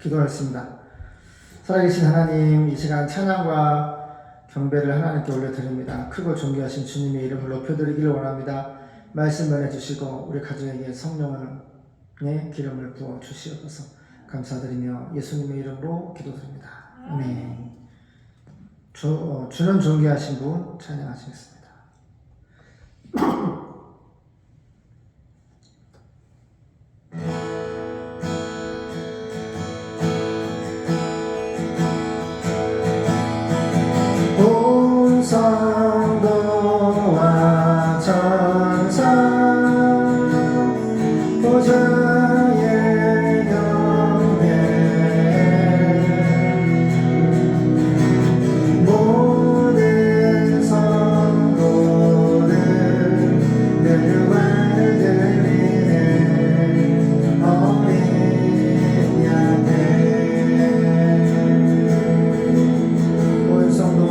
기도하겠습니다. 살아계신 하나님, 이 시간 찬양과 경배를 하나님께 올려드립니다. 크고 존귀하신 주님의 이름을 높여드리기를 원합니다. 말씀 전해주시고 우리 가정에게 성령의 기름을 부어 주시옵소서. 감사드리며 예수님의 이름으로 기도드립니다. 아멘. 주는 존귀하신 분 찬양하시겠습니다. 온 성도와 천사 보좌의 경배 모든 성도들 멸류관을 드리네 어린 양에 온 성도와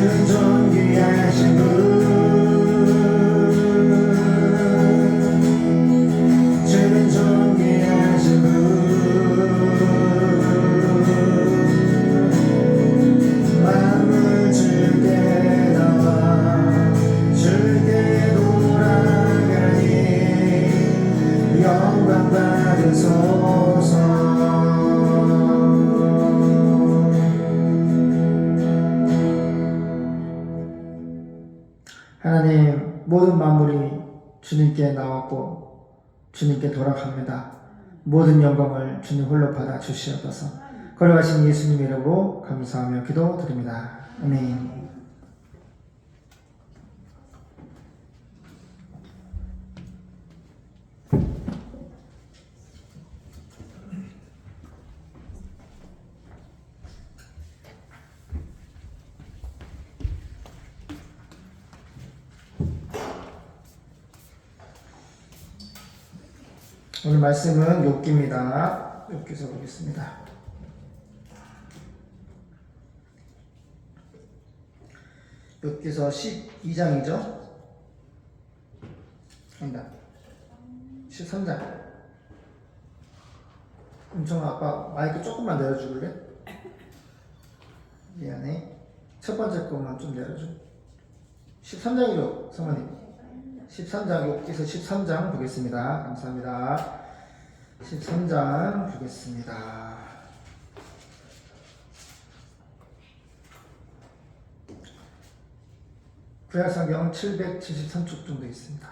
주는 존귀하신 분, 주는 존귀하신 분, 마음을 주께 나와 주께 돌아가니 영광 받으소서. 하나님, 모든 만물이 주님께 나왔고 주님께 돌아갑니다. 모든 영광을 주님 홀로 받아 주시옵소서. 걸어가신 예수님 이름으로 감사하며 기도드립니다. 아멘. 오늘 말씀은 욥기입니다. 욥기서 보겠습니다. 욥기서 12장이죠? 아니다. 13장. 엄청 아빠 마이크 조금만 내려줄래? 미안해. 첫 번째 것만 좀 내려줘. 13장이죠, 성모님. 13장, 욥기서 13장 보겠습니다. 감사합니다. 13장 보겠습니다. 구약성경 773쪽 정도 있습니다.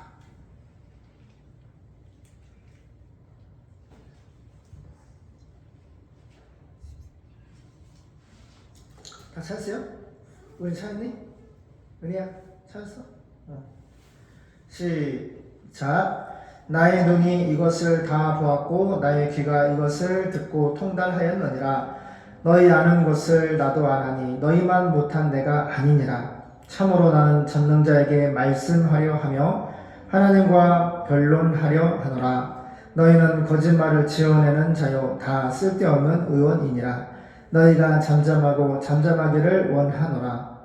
다 찾았어요? 우리 찾았니? 은희야, 찾았어? 시작. 나의 눈이 이것을 다 보았고 나의 귀가 이것을 듣고 통달하였느니라. 너희 아는 것을 나도 아나니 너희만 못한 내가 아니니라. 참으로 나는 전능자에게 말씀하려 하며 하나님과 변론하려 하노라. 너희는 거짓말을 지어내는 자요 다 쓸데없는 의원이니라. 너희가 잠잠하고 잠잠하기를 원하노라.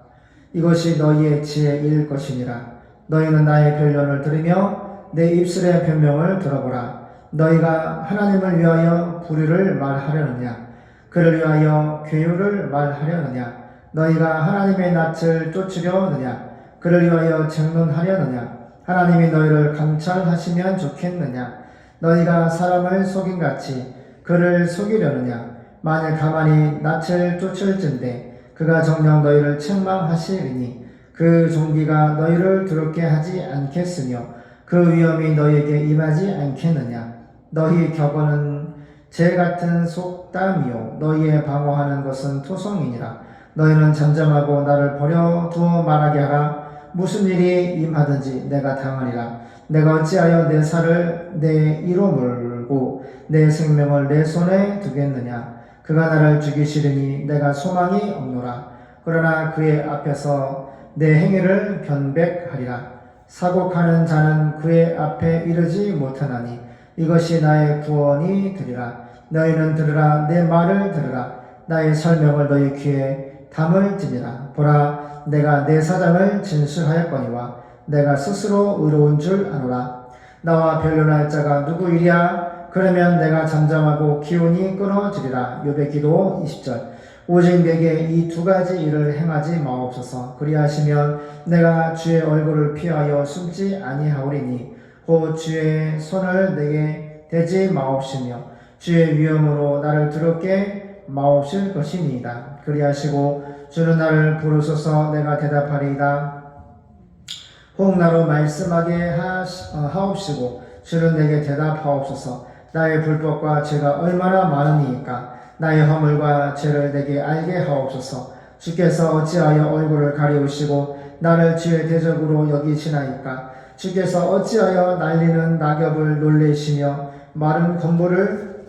이것이 너희의 지혜일 것이니라. 너희는 나의 변론을 들으며 내 입술의 변명을 들어보라. 너희가 하나님을 위하여 불의를 말하려느냐? 그를 위하여 괴유를 말하려느냐? 너희가 하나님의 낯을 쫓으려느냐? 그를 위하여 쟁론하려느냐? 하나님이 너희를 감찰하시면 좋겠느냐? 너희가 사람을 속임같이 그를 속이려느냐? 만일 가만히 낯을 쫓을진대 그가 정녕 너희를 책망하시리니 그 종기가 너희를 두렵게 하지 않겠으며 그 위험이 너희에게 임하지 않겠느냐. 너희 격언은 재 같은 속담이요 너희의 방어하는 것은 토성이니라. 너희는 잠잠하고 나를 버려두어 말하게 하라. 무슨 일이 임하든지 내가 당하리라. 내가 어찌하여 내 살을 내 이로 물고 내 생명을 내 손에 두겠느냐. 그가 나를 죽이시리니 내가 소망이 없노라. 그러나 그의 앞에서 내 행위를 변백하리라. 사곡하는 자는 그의 앞에 이르지 못하나니 이것이 나의 구원이 되리라. 너희는 들으라. 내 말을 들으라. 나의 설명을 너희 귀에 담을지니라. 보라, 내가 내 사장을 진술하였거니와 내가 스스로 의로운 줄 아노라. 나와 변론할 자가 누구이랴? 그러면 내가 잠잠하고 기운이 끊어지리라. 욥의 기도 20절. 오직 내게 이 두 가지 일을 행하지 마옵소서. 그리하시면 내가 주의 얼굴을 피하여 숨지 아니하오리니 곧 주의 손을 내게 대지 마옵시며 주의 위엄으로 나를 두렵게 마옵실 것이니이다. 그리하시고 주는 나를 부르소서. 내가 대답하리이다. 혹 나로 말씀하게 하옵시고 주는 내게 대답하옵소서. 나의 불법과 죄가 얼마나 많으니까 나의 허물과 죄를 내게 알게 하옵소서. 주께서 어찌하여 얼굴을 가리우시고 나를 주의 대적으로 여기시나이까. 주께서 어찌하여 날리는 낙엽을 놀래시며 마른 건물을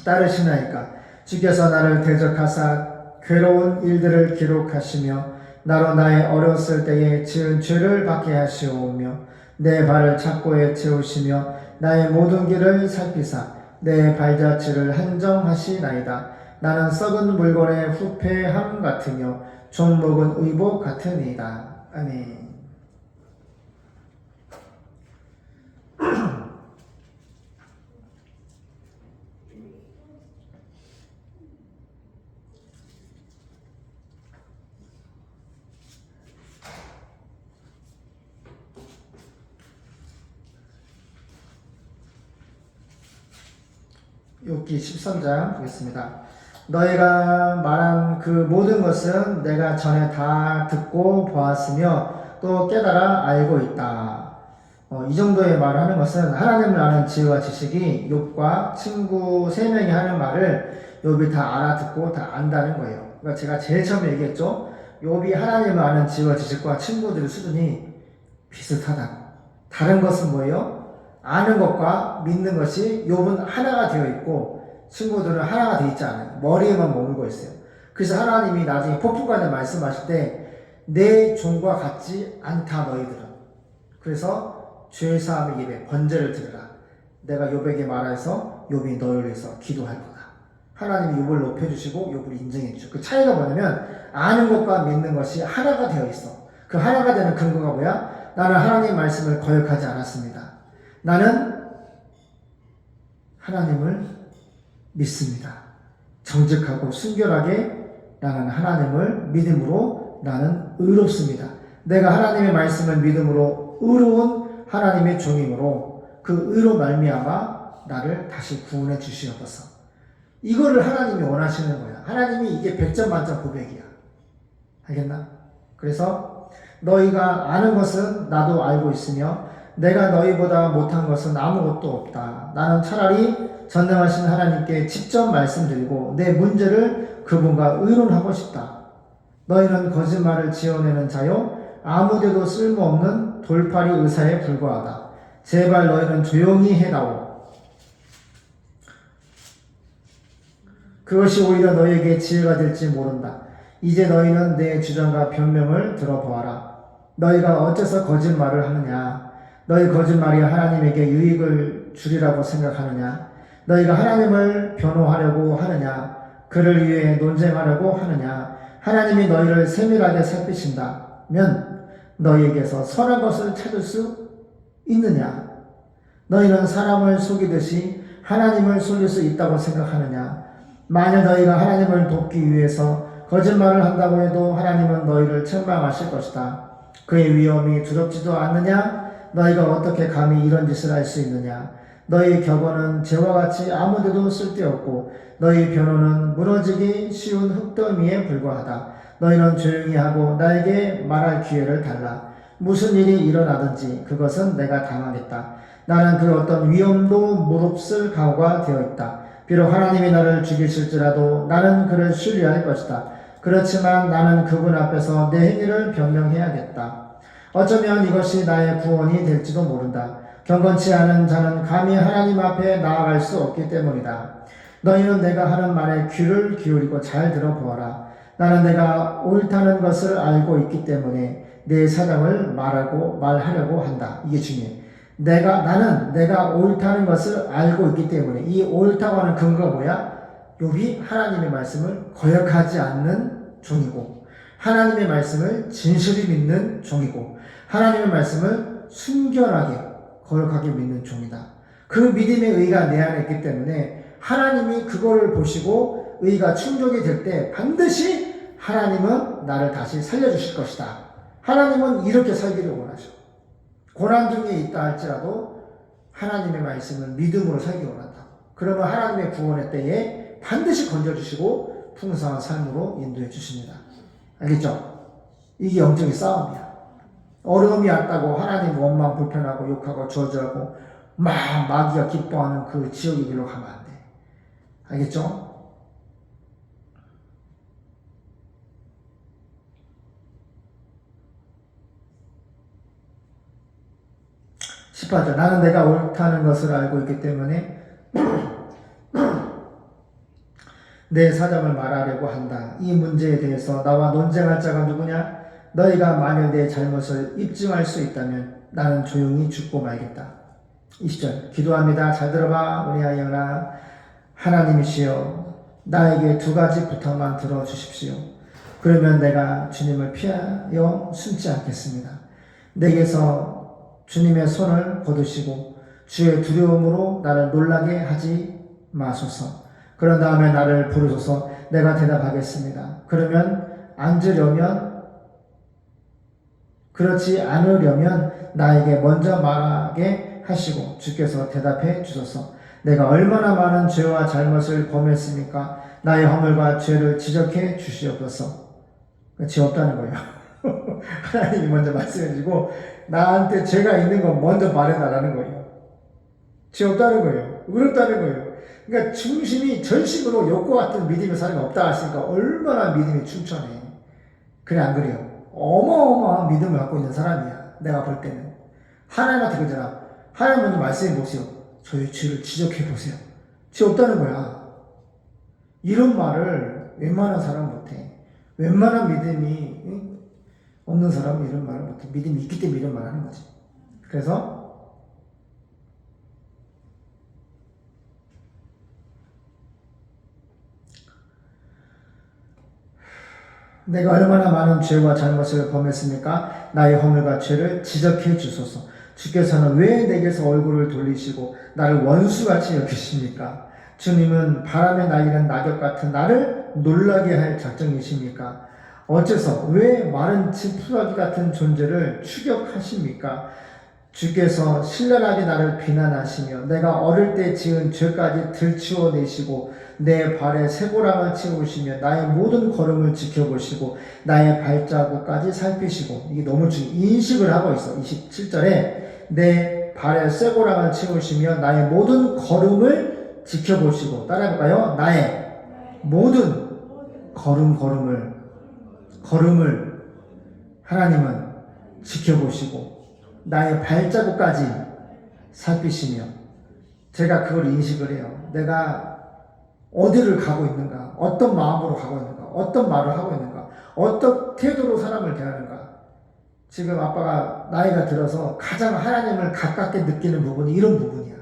따르시나이까. 주께서 나를 대적하사 괴로운 일들을 기록하시며 나로 나의 어렸을 때에 지은 죄를 받게 하시오며 내 발을 착고에 채우시며 나의 모든 길을 살피사 내 발자취를 한정하시나이다. 나는 썩은 물건의 후패함 같으며 종목은 의복 같으니이다. 아멘. 욥기 13장 보겠습니다. 너희가 말한 그 모든 것은 내가 전에 다 듣고 보았으며 또 깨달아 알고 있다. 이 정도의 말을 하는 것은 하나님을 아는 지혜와 지식이 욥과 친구 3명이 하는 말을 욥이 다 알아듣고 다 안다는 거예요. 그러니까 제가 제일 처음에 얘기했죠. 욥이 하나님을 아는 지혜와 지식과 친구들의 수준이 비슷하다고. 다른 것은 뭐예요? 아는 것과 믿는 것이 욥은 하나가 되어 있고 친구들은 하나가 되어 있지 않아요. 머리에만 머물고 있어요. 그래서 하나님이 나중에 폭풍간에 말씀하실 때 내 종과 같지 않다 너희들은. 그래서 죄사함의 입에 번제를 드리라. 내가 욥에게 말해서 욥이 너희를 위해서 기도할 거다. 하나님이 욥을 높여주시고 욥을 인정해 주죠. 그 차이가 뭐냐면 아는 것과 믿는 것이 하나가 되어 있어. 그 하나가 되는 근거가 뭐야? 나는 하나님의 말씀을 거역하지 않았습니다. 나는 하나님을 믿습니다. 정직하고 순결하게 나는 하나님을 믿음으로 나는 의롭습니다. 내가 하나님의 말씀을 믿음으로 의로운 하나님의 종이므로 그 의로 말미암아 나를 다시 구원해 주시옵소서. 이거를 하나님이 원하시는 거야. 하나님이 이게 100점 만점 고백이야. 알겠나? 그래서 너희가 아는 것은 나도 알고 있으며 내가 너희보다 못한 것은 아무것도 없다. 나는 차라리 전능하신 하나님께 직접 말씀드리고 내 문제를 그분과 의논하고 싶다. 너희는 거짓말을 지어내는 자요 아무데도 쓸모없는 돌팔이 의사에 불과하다. 제발 너희는 조용히 해다오. 그것이 오히려 너희에게 지혜가 될지 모른다. 이제 너희는 내 주장과 변명을 들어보아라. 너희가 어째서 거짓말을 하느냐? 너희 거짓말이 하나님에게 유익을 주리라고 생각하느냐? 너희가 하나님을 변호하려고 하느냐? 그를 위해 논쟁하려고 하느냐? 하나님이 너희를 세밀하게 살피신다면 너희에게서 선한 것을 찾을 수 있느냐? 너희는 사람을 속이듯이 하나님을 속일 수 있다고 생각하느냐? 만약 너희가 하나님을 돕기 위해서 거짓말을 한다고 해도 하나님은 너희를 책망하실 것이다. 그의 위험이 두렵지도 않느냐? 너희가 어떻게 감히 이런 짓을 할 수 있느냐? 너희 격언은 재와 같이 아무데도 쓸데없고 너희 변호는 무너지기 쉬운 흙더미에 불과하다. 너희는 조용히 하고 나에게 말할 기회를 달라. 무슨 일이 일어나든지 그것은 내가 당하겠다. 나는 그 어떤 위험도 무릅쓸 각오가 되어 있다. 비록 하나님이 나를 죽이실지라도 나는 그를 신뢰할 것이다. 그렇지만 나는 그분 앞에서 내 행위를 변명해야겠다. 어쩌면 이것이 나의 구원이 될지도 모른다. 경건치 않은 자는 감히 하나님 앞에 나아갈 수 없기 때문이다. 너희는 내가 하는 말에 귀를 기울이고 잘 들어보아라. 나는 내가 옳다는 것을 알고 있기 때문에 내 사정을 말하려고 한다. 이게 중요해. 나는 내가 옳다는 것을 알고 있기 때문에 이 옳다고 하는 근거가 뭐야? 욥이 하나님의 말씀을 거역하지 않는 종이고 하나님의 말씀을 진실히 믿는 종이고 하나님의 말씀을 순결하게 거룩하게 믿는 종이다. 그 믿음의 의가 내 안에 있기 때문에 하나님이 그거를 보시고 의가 충족이 될 때 반드시 하나님은 나를 다시 살려주실 것이다. 하나님은 이렇게 살기를 원하셔. 고난 중에 있다 할지라도 하나님의 말씀을 믿음으로 살기 원한다. 그러면 하나님의 구원의 때에 반드시 건져주시고 풍성한 삶으로 인도해 주십니다. 알겠죠? 이게 영적인 싸움이야. 어려움이 왔다고 하나님 원망 불편하고 욕하고 저주하고 마귀가 기뻐하는 그 지옥의 길로 가면 안 돼. 알겠죠? (18절) 나는 내가 옳다는 것을 알고 있기 때문에 내 사정을 말하려고 한다. 이 문제에 대해서 나와 논쟁할 자가 누구냐? 너희가 만일 내 잘못을 입증할 수 있다면 나는 조용히 죽고 말겠다. 20절 기도합니다. 잘 들어봐. 우리 아이여라 하나님이시여 나에게 2가지 부탁만 들어주십시오. 그러면 내가 주님을 피하여 숨지 않겠습니다. 내게서 주님의 손을 거두시고 주의 두려움으로 나를 놀라게 하지 마소서. 그런 다음에 나를 부르소서. 내가 대답하겠습니다. 그러면 앉으려면, 그렇지 않으려면 나에게 먼저 말하게 하시고 주께서 대답해 주소서. 내가 얼마나 많은 죄와 잘못을 범했습니까? 나의 허물과 죄를 지적해 주시옵소서. 죄 없다는 거예요. 하나님이 먼저 말씀해 주고 나한테 죄가 있는 거 먼저 말해달라는 거예요. 죄 없다는 거예요. 의롭다는 거예요. 그러니까 중심이 전심으로 욕과 같은 믿음의 사람이 없다 하시니까 얼마나 믿음이 충천해. 그래 안 그래요? 어마어마한 믿음을 갖고 있는 사람이야. 내가 볼 때는. 하나님한테 그러잖아. 하나님 먼저 말씀해 보세요. 저희 죄를 지적해 보세요. 죄 없다는 거야. 이런 말을 웬만한 사람은 못해. 웬만한 믿음이 없는 사람은 이런 말을 못해. 믿음이 있기 때문에 이런 말을 하는 거지. 그래서 내가 얼마나 많은 죄와 잘못을 범했습니까? 나의 허물과 죄를 지적해 주소서. 주께서는 왜 내게서 얼굴을 돌리시고 나를 원수같이 여기십니까? 주님은 바람에 날리는 낙엽 같은 나를 놀라게 할 작정이십니까? 어째서 왜 마른 지푸라기 같은 존재를 추격하십니까? 주께서 신랄하게 나를 비난하시며 내가 어릴 때 지은 죄까지 들추어내시고 내 발에 쇠고랑을 채우시며 나의 모든 걸음을 지켜보시고 나의 발자국까지 살피시고, 이게 너무 인식을 하고 있어. 27절에 내 발에 쇠고랑을 채우시며 나의 모든 걸음을 지켜보시고, 따라해볼까요? 나의 모든 걸음을 하나님은 지켜보시고 나의 발자국까지 살피시며, 제가 그걸 인식을 해요. 내가 어디를 가고 있는가, 어떤 마음으로 가고 있는가, 어떤 말을 하고 있는가, 어떤 태도로 사람을 대하는가. 지금 아빠가 나이가 들어서 가장 하나님을 가깝게 느끼는 부분이 이런 부분이야.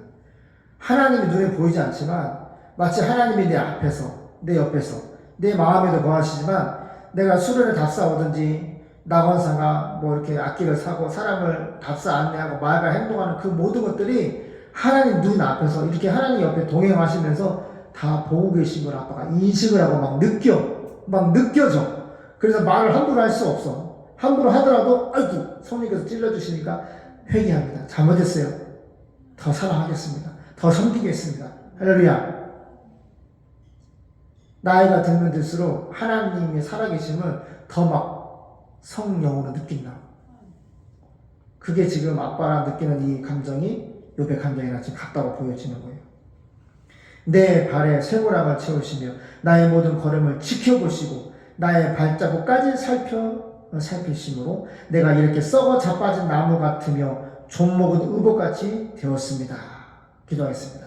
하나님이 눈에 보이지 않지만 마치 하나님이 내 앞에서, 내 옆에서, 내 마음에도 거하시지만 내가 수련을 답사오든지 낙원사가 뭐 이렇게 악기를 사고 사람을 답사 안내하고 말과 행동하는 그 모든 것들이 하나님 눈 앞에서 이렇게 하나님 옆에 동행하시면서 다 보고 계신 걸 아빠가 인식을 하고 막 느껴져. 그래서 말을 함부로 할 수 없어. 함부로 하더라도 아이고 성령께서 찔러주시니까 회개합니다. 잘못했어요. 더 사랑하겠습니다. 더 섬기겠습니다. 할렐루야. 나이가 들면 들수록 하나님의 살아계심을 더 막 성령으로 느낀다. 그게 지금 아빠랑 느끼는 이 감정이 욥의 감정이랑 지금 같다고 보여지는 거예요. 내 발에 쇠고랑을 채우시며 나의 모든 걸음을 지켜보시고 나의 발자국까지 살피심으로 내가 이렇게 썩어 자빠진 나무 같으며 좀먹은 의복같이 되었습니다. 기도하겠습니다.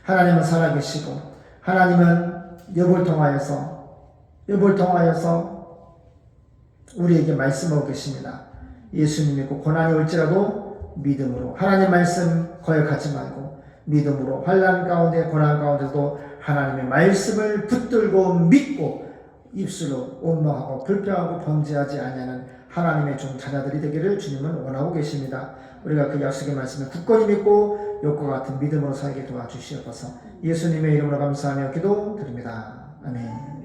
하나님은 살아계시고 하나님은 욥을 통하여서 우리에게 말씀하고 계십니다. 예수님 믿고 고난이 올지라도 믿음으로, 하나님 말씀 거역하지 말고 믿음으로 환난 가운데 고난 가운데도 하나님의 말씀을 붙들고 믿고 입술로 원망하고 불평하고 범죄하지 아니하는 하나님의 종 자녀들이 되기를 주님은 원하고 계십니다. 우리가 그 약속의 말씀을 굳건히 믿고 욥과 같은 믿음으로 살게 도와주시옵소서. 예수님의 이름으로 감사하며 기도드립니다. 아멘.